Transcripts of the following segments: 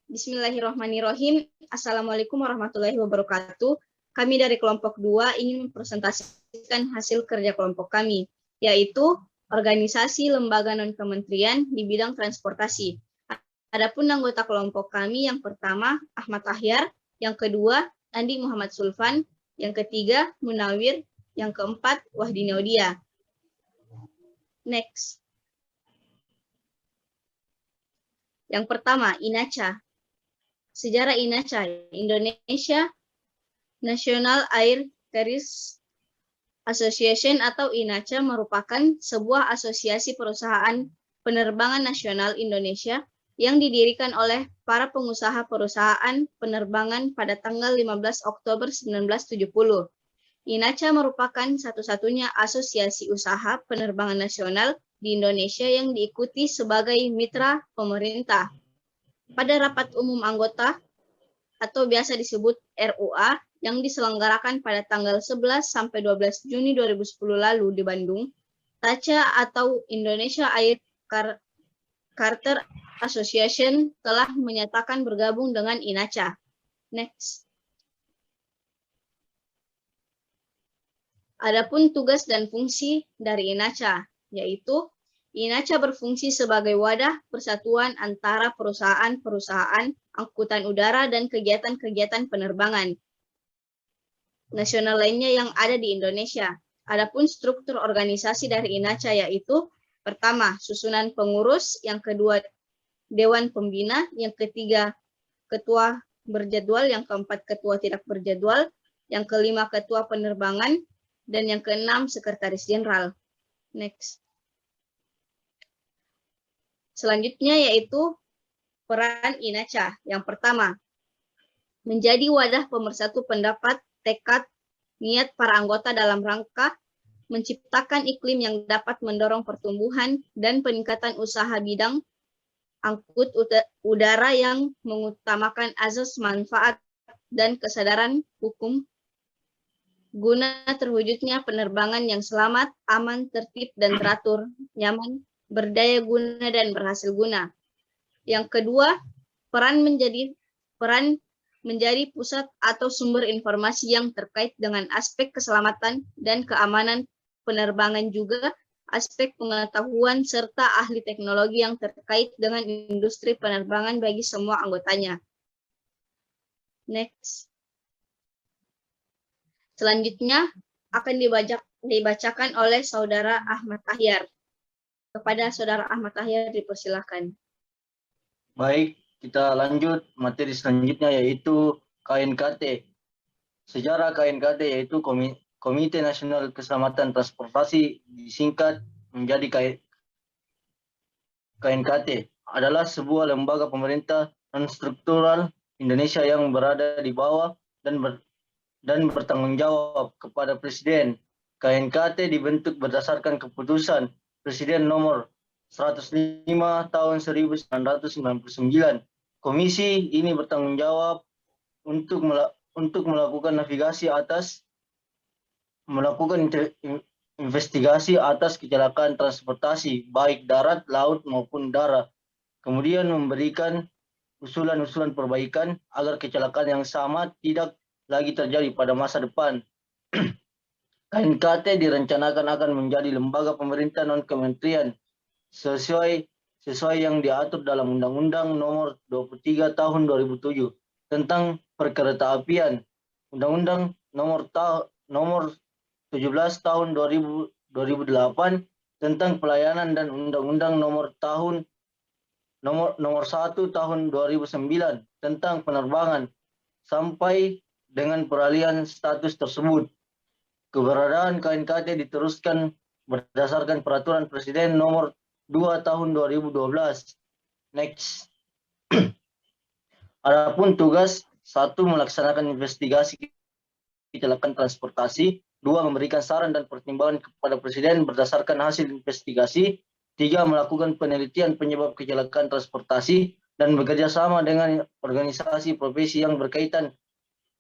Bismillahirrahmanirrahim. Assalamualaikum warahmatullahi wabarakatuh. Kami dari kelompok 2 ingin mempresentasikan hasil kerja kelompok kami, yaitu organisasi lembaga non-kementerian di bidang transportasi. Adapun anggota kelompok kami yang pertama Ahmad Ahyar, yang kedua Andi Muhammad Sulfan, yang ketiga Munawir, yang keempat Wahdi Naudia. Next. Yang pertama, INACA. Sejarah INACA, Indonesia National Air Carriers Association atau INACA merupakan sebuah asosiasi perusahaan penerbangan nasional Indonesia yang didirikan oleh para pengusaha perusahaan penerbangan pada tanggal 15 Oktober 1970. INACA merupakan satu-satunya asosiasi usaha penerbangan nasional di Indonesia yang diikuti sebagai mitra pemerintah. Pada rapat umum anggota atau biasa disebut RUA yang diselenggarakan pada tanggal 11 sampai 12 Juni 2010 lalu di Bandung, TACA atau Indonesia Air Charter Association telah menyatakan bergabung dengan INACA. Next. Adapun tugas dan fungsi dari INACA, yaitu INACA berfungsi sebagai wadah persatuan antara perusahaan-perusahaan angkutan udara dan kegiatan-kegiatan penerbangan nasional lainnya yang ada di Indonesia. Adapun struktur organisasi dari INACA yaitu pertama, susunan pengurus, yang kedua, dewan pembina, yang ketiga, ketua berjadwal, yang keempat, ketua tidak berjadwal, yang kelima, ketua penerbangan, dan yang keenam, sekretaris jenderal. Next. Selanjutnya yaitu peran INACA. Yang pertama, menjadi wadah pemersatu pendapat, tekad, niat para anggota dalam rangka menciptakan iklim yang dapat mendorong pertumbuhan dan peningkatan usaha bidang angkut udara yang mengutamakan azas manfaat dan kesadaran hukum guna terwujudnya penerbangan yang selamat, aman, tertib, dan teratur, nyaman, berdaya guna, dan berhasil guna. Yang kedua, peran menjadi pusat atau sumber informasi yang terkait dengan aspek keselamatan dan keamanan penerbangan, juga aspek pengetahuan serta ahli teknologi yang terkait dengan industri penerbangan bagi semua anggotanya. Next. Selanjutnya akan dibacakan oleh Saudara Ahmad Ahyar. Kepada Saudara Ahmad Ahyar dipersilahkan. Baik, kita lanjut materi selanjutnya yaitu KNKT. Sejarah KNKT yaitu Komite Nasional Keselamatan Transportasi, disingkat menjadi KNKT, adalah sebuah lembaga pemerintah non-struktural Indonesia yang berada di bawah dan bertanggung jawab kepada Presiden. KNKT dibentuk berdasarkan keputusan Presiden nomor 105 tahun 1999. Komisi ini bertanggung jawab untuk melakukan investigasi atas kecelakaan transportasi baik darat, laut maupun darat. Kemudian memberikan usulan-usulan perbaikan agar kecelakaan yang sama tidak lagi terjadi pada masa depan. KNKT direncanakan akan menjadi lembaga pemerintah non-kementerian sesuai yang diatur dalam Undang-Undang Nomor 23 Tahun 2007 tentang Perkeretaapian, Undang-Undang Nomor 17 Tahun 2008 tentang Pelayanan, dan Undang-Undang Nomor 1 Tahun 2009 tentang Penerbangan sampai dengan peralihan status tersebut. Keberadaan KNKT diteruskan berdasarkan Peraturan Presiden Nomor 2 Tahun 2012. Next. Adapun tugas: 1. Melaksanakan investigasi kecelakaan transportasi. 2. Memberikan saran dan pertimbangan kepada Presiden berdasarkan hasil investigasi. 3. Melakukan penelitian penyebab kecelakaan transportasi dan bekerja sama dengan organisasi profesi yang berkaitan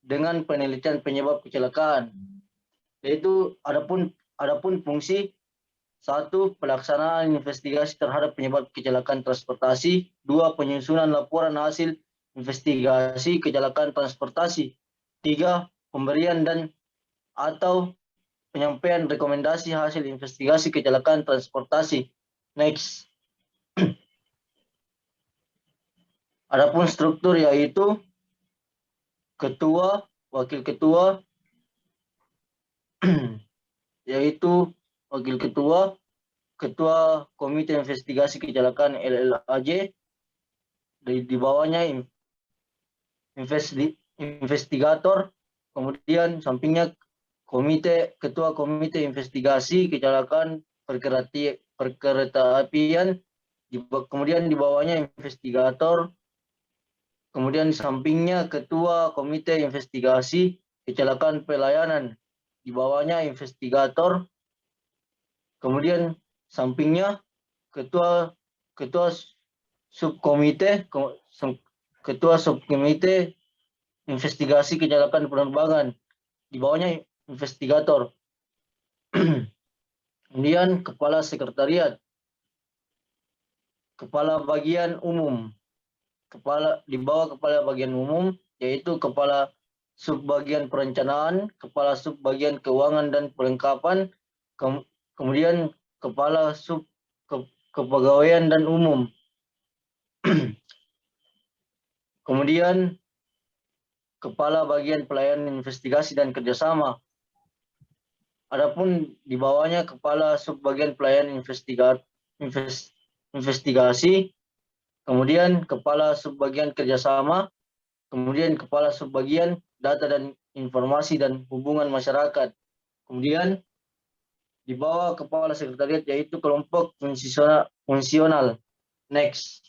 dengan penelitian penyebab kecelakaan. Yaitu adapun fungsi: 1. Pelaksanaan investigasi terhadap penyebab kecelakaan transportasi. 2. Penyusunan laporan hasil investigasi kecelakaan transportasi. 3. Pemberian dan atau penyampaian rekomendasi hasil investigasi kecelakaan transportasi. Next. Adapun struktur yaitu ketua, wakil ketua, yaitu wakil ketua, ketua komite investigasi kecelakaan LLAJ, di bawahnya investigator, kemudian sampingnya ketua komite investigasi kecelakaan perkereta apian, kemudian di bawahnya investigator, kemudian sampingnya ketua komite investigasi kecelakaan pelayanan, di bawahnya investigator, kemudian sampingnya ketua subkomite investigasi kecelakaan penerbangan, di bawahnya investigator. Kemudian kepala sekretariat, kepala bagian umum, di bawah kepala bagian umum yaitu kepala subbagian perencanaan, kepala subbagian keuangan dan perlengkapan, kemudian kepala kepegawaian dan umum. Kemudian kepala bagian pelayanan investigasi dan kerjasama. Adapun di bawahnya kepala subbagian pelayanan investigasi, kemudian kepala subbagian kerjasama, kemudian kepala subbagian data dan informasi dan hubungan masyarakat. Kemudian di bawah kepala sekretariat yaitu kelompok fungsional. Next.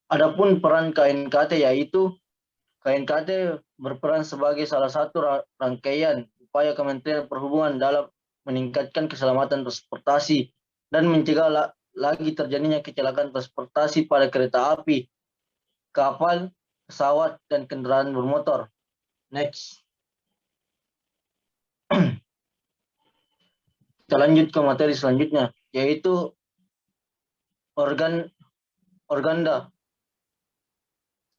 Adapun peran KNKT yaitu KNKT berperan sebagai salah satu rangkaian upaya Kementerian Perhubungan dalam meningkatkan keselamatan transportasi dan mencegah lagi terjadinya kecelakaan transportasi pada kereta api, kapal, pesawat, dan kendaraan bermotor. Next. Kita lanjut ke materi selanjutnya, yaitu organda.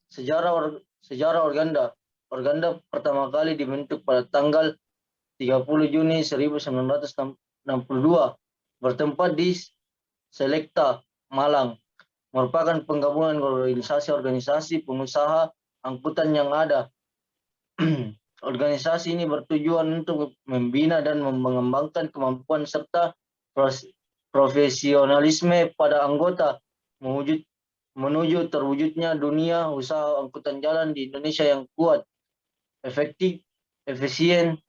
Sejarah organda. Organda pertama kali dibentuk pada tanggal 30 Juni 1962, bertempat di Selekta, Malang. Merupakan penggabungan organisasi-organisasi pengusaha angkutan yang ada. Organisasi ini bertujuan untuk membina dan mengembangkan kemampuan serta profesionalisme pada anggota, menuju terwujudnya dunia usaha angkutan jalan di Indonesia yang kuat, efektif, efisien,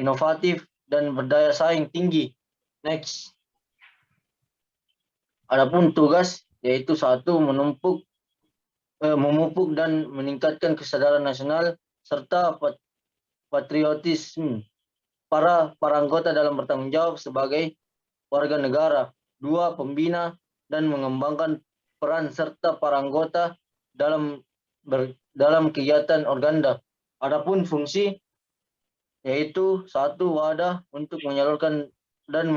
inovatif, dan berdaya saing tinggi. Next. Adapun tugas yaitu 1. Memupuk dan meningkatkan kesadaran nasional serta patriotisme para anggota dalam bertanggung jawab sebagai warga negara. 2. Pembina dan mengembangkan peran serta para anggota dalam kegiatan organda. Adapun fungsi yaitu 1. Wadah untuk menyalurkan dan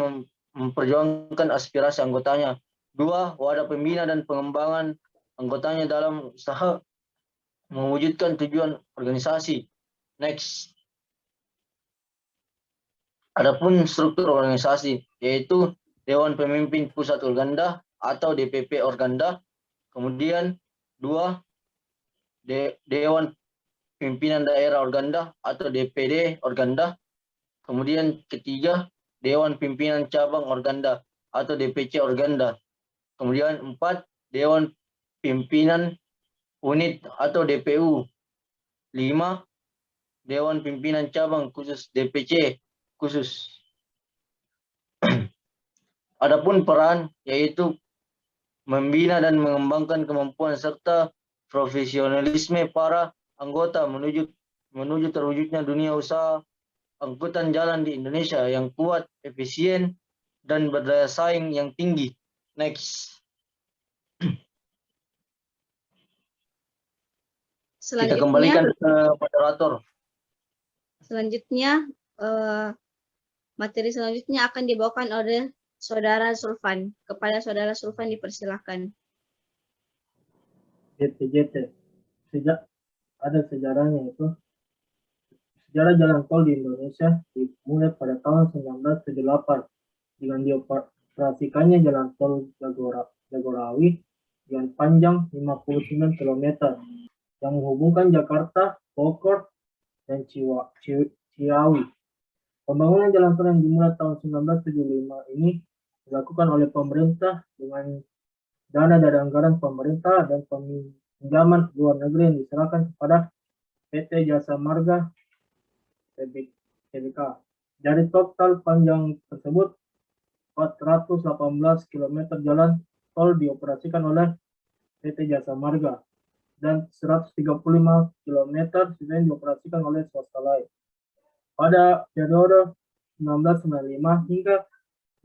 memperjuangkan aspirasi anggotanya. 2. Wadah pembina dan pengembangan anggotanya dalam usaha mewujudkan tujuan organisasi. Next. Adapun struktur organisasi yaitu Dewan Pemimpin Pusat Organda atau DPP Organda, kemudian 2. Dewan Pimpinan Daerah Organda atau DPD Organda, kemudian 3. Dewan Pimpinan Cabang Organda atau DPC Organda, kemudian 4. Dewan Pimpinan Unit atau DPU, 5. Dewan Pimpinan Cabang Khusus DPC khusus. Adapun peran yaitu membina dan mengembangkan kemampuan serta profesionalisme para anggota menuju terwujudnya dunia usaha angkutan jalan di Indonesia yang kuat, efisien, dan berdaya saing yang tinggi. Next. Kita kembalikan ke moderator. Selanjutnya, materi selanjutnya akan dibawakan oleh Saudara Sulfan. Kepada Saudara Sulfan dipersilahkan. JTJT. Ada sejarahnya itu. Sejarah jalan tol di Indonesia dimulai pada tahun 1978 dengan dioperasikannya jalan tol Jagorawi dengan panjang 59 km yang menghubungkan Jakarta, Bogor, dan Ciawi. Pembangunan jalan tol yang dimulai tahun 1975 ini dilakukan oleh pemerintah dengan dana dari anggaran pemerintah dan pinjaman luar negeri yang diserahkan kepada PT Jasa Marga Tbk. Dari total panjang tersebut, 418 km jalan tol dioperasikan oleh PT Jasa Marga dan 135 km sisanya dioperasikan oleh swasta lain. Pada periode 1995 hingga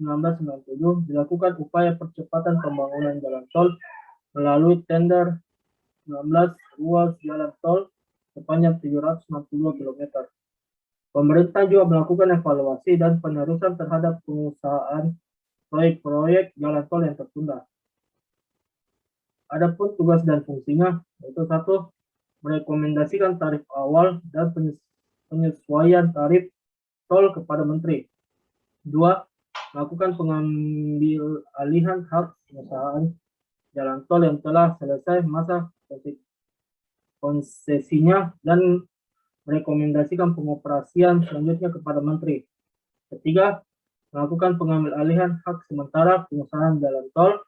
1997 dilakukan upaya percepatan pembangunan jalan tol melalui tender 19 ruas jalan tol sepanjang 762 km. Pemerintah juga melakukan evaluasi dan penerusan terhadap pengusahaan proyek-proyek jalan tol yang tertunda. Adapun tugas dan fungsinya, yaitu 1. Merekomendasikan tarif awal dan penyesuaian tarif tol kepada Menteri. 2. Melakukan pengambil alihan hak pengusahaan jalan tol yang telah selesai masa konsesinya dan merekomendasikan pengoperasian selanjutnya kepada Menteri. 3. Melakukan pengambil alihan hak sementara pengusahaan jalan tol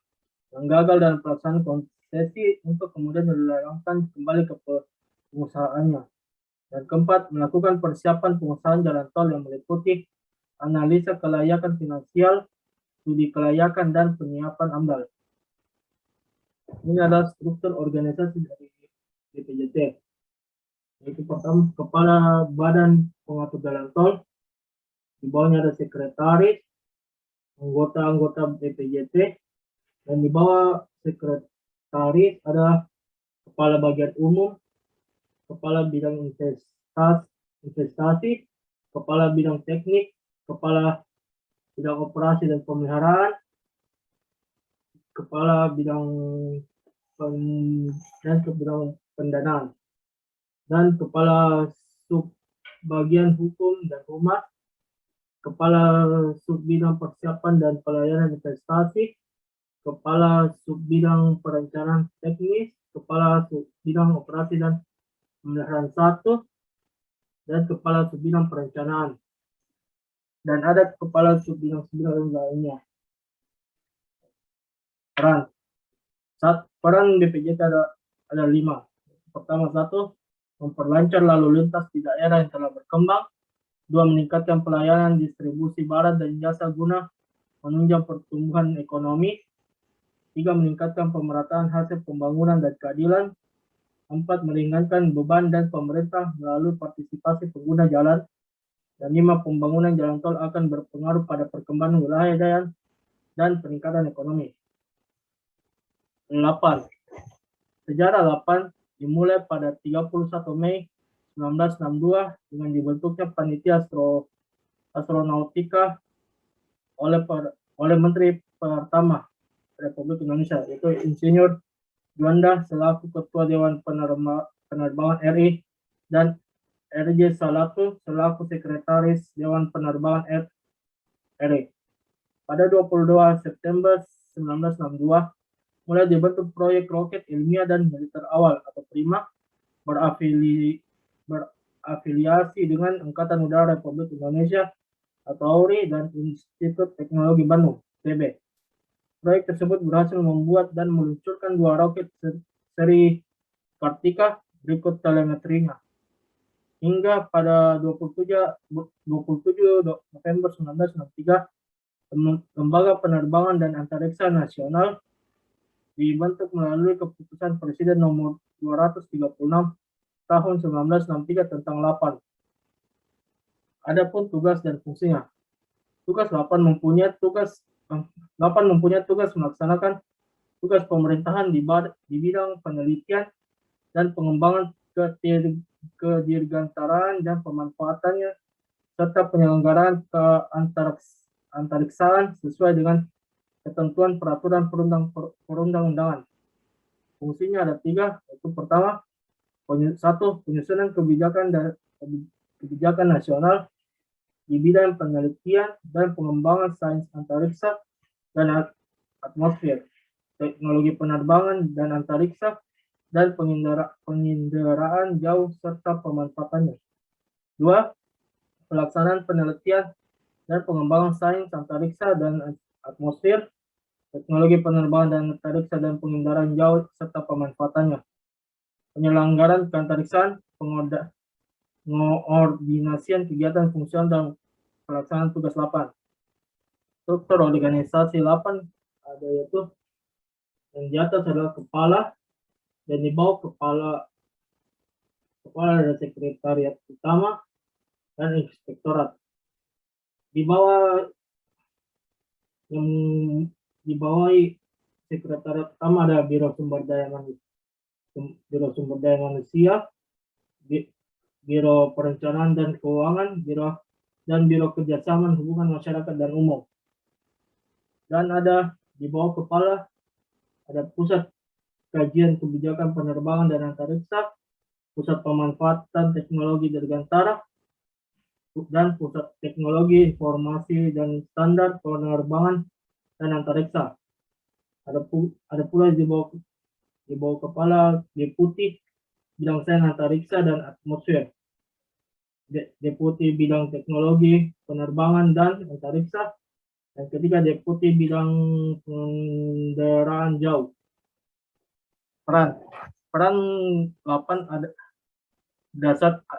yang gagal dalam pelaksanaan konsesi untuk kemudian dilayangkan kembali ke pengusahaannya. Dan 4. Melakukan persiapan pengusahaan jalan tol yang meliputi analisa kelayakan finansial, studi kelayakan, dan penyiapan AMDAL. Ini adalah struktur organisasi dari BPJT. Yaitu pertama, Kepala Badan Pengatur Jalan Tol, di bawahnya ada sekretaris, anggota-anggota BPJT, dan di bawah sekretaris ada Kepala Bagian Umum, Kepala Bidang Investasi, Kepala Bidang Teknik, Kepala Bidang Operasi dan Pemeliharaan, Kepala Bidang Pendanaan, dan Kepala Subbagian Hukum dan Humas, Kepala Subbidang Persiapan dan Pelayanan Investasi, Kepala Subbidang Perencanaan Teknis, Kepala Subbidang Operasi dan Pemeliharaan 1, dan Kepala Subbidang Perencanaan. Dan ada Kepala Subbidang lainnya. Peran BPJT ada 5. Pertama, 1. Memperlancar lalu lintas di daerah yang telah berkembang. 2. Meningkatkan pelayanan distribusi barang dan jasa guna menunjang pertumbuhan ekonomi. 3. Meningkatkan pemerataan hasil pembangunan dan keadilan. 4. Meringankan beban dan pemerintah melalui partisipasi pengguna jalan. Dan 5. Pembangunan jalan tol akan berpengaruh pada perkembangan wilayah dan peningkatan ekonomi. 8. Sejarah 8 dimulai pada 31 Mei 1962 dengan dibentuknya Panitia Astronautika oleh Menteri Pertama Republik Indonesia, yaitu Insinyur Juanda selaku Ketua Dewan Penerbangan RI dan RJ Salatu selaku Sekretaris Dewan Penerbangan RI. Pada 22 September 1962, mulai dibentuk proyek roket ilmiah dan militer awal atau PRIMA berafiliasi dengan Angkatan Udara Republik Indonesia atau AURI dan Institut Teknologi Bandung (TB). Proyek tersebut berhasil membuat dan meluncurkan 2 roket seri Kartika berikut telemetrinya. Hingga pada 27 November 1963, Lembaga Penerbangan dan Antariksa Nasional dibentuk melalui keputusan Presiden nomor 236 tahun 1963 tentang 8. Adapun tugas dan fungsinya. Tugas 8 mempunyai tugas melaksanakan tugas pemerintahan di bidang penelitian dan pengembangan kedirgantaraan dan pemanfaatannya serta penyelenggaraan antariksaan sesuai dengan ketentuan peraturan perundang-undangan. Fungsinya ada 3, yaitu pertama, 1. Penyusunan kebijakan nasional di bidang penelitian dan pengembangan sains antariksa dan atmosfer, teknologi penerbangan dan antariksa, dan penginderaan jauh serta pemanfaatannya. 2. Pelaksanaan penelitian dan pengembangan sains antariksa dan atmosfer, teknologi penerbangan dan antariksa dan penginderaan jauh serta pemanfaatannya. Penyelenggaraan keantariksaan, pengordinasian kegiatan fungsional dan pelaksanaan tugas 8. Struktur organisasi 8 ada yaitu yang di atas adalah kepala, dan di bawah kepala ada sekretariat utama dan inspektorat. Di bawah sekretariat utama ada Biro Sumber Daya Manusia, Biro Perencanaan dan Keuangan, Biro Kerjasama Hubungan Masyarakat dan Umum. Dan ada di bawah kepala ada Pusat Kajian Kebijakan Penerbangan dan Antariksa, Pusat Pemanfaatan Teknologi Dirgantara, dan Pusat Teknologi Informasi dan Standar Penerbangan dan Antariksa. Ada pula di bawah kepala Deputi Bidang Sains Antariksa dan Atmosfer, Deputi Bidang Teknologi Penerbangan dan Antariksa, dan ketiga Deputi Bidang Pengendaraan Jauh. Peran 8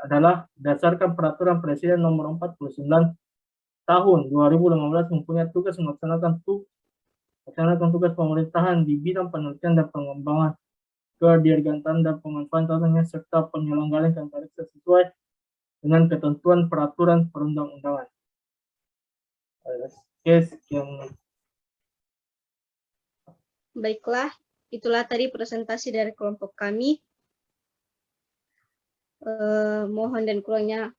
adalah berdasarkan Peraturan Presiden Nomor 49 Tahun 2015 mempunyai tugas melaksanakan tugas pemerintahan di bidang penelitian dan pengembangan, kedirgantaraan dan pemanfaatannya serta penyelenggaraan antariksa sesuai dengan ketentuan peraturan perundang-undangan. Baiklah, itulah tadi presentasi dari kelompok kami. Mohon dan kurangnya,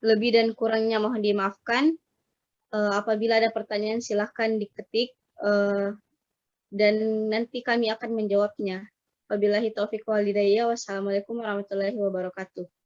lebih dan kurangnya mohon dimaafkan. Apabila ada pertanyaan silahkan diketik dan nanti kami akan menjawabnya. Wabillahi taufiq wal hidayah. Wassalamualaikum warahmatullahi wabarakatuh.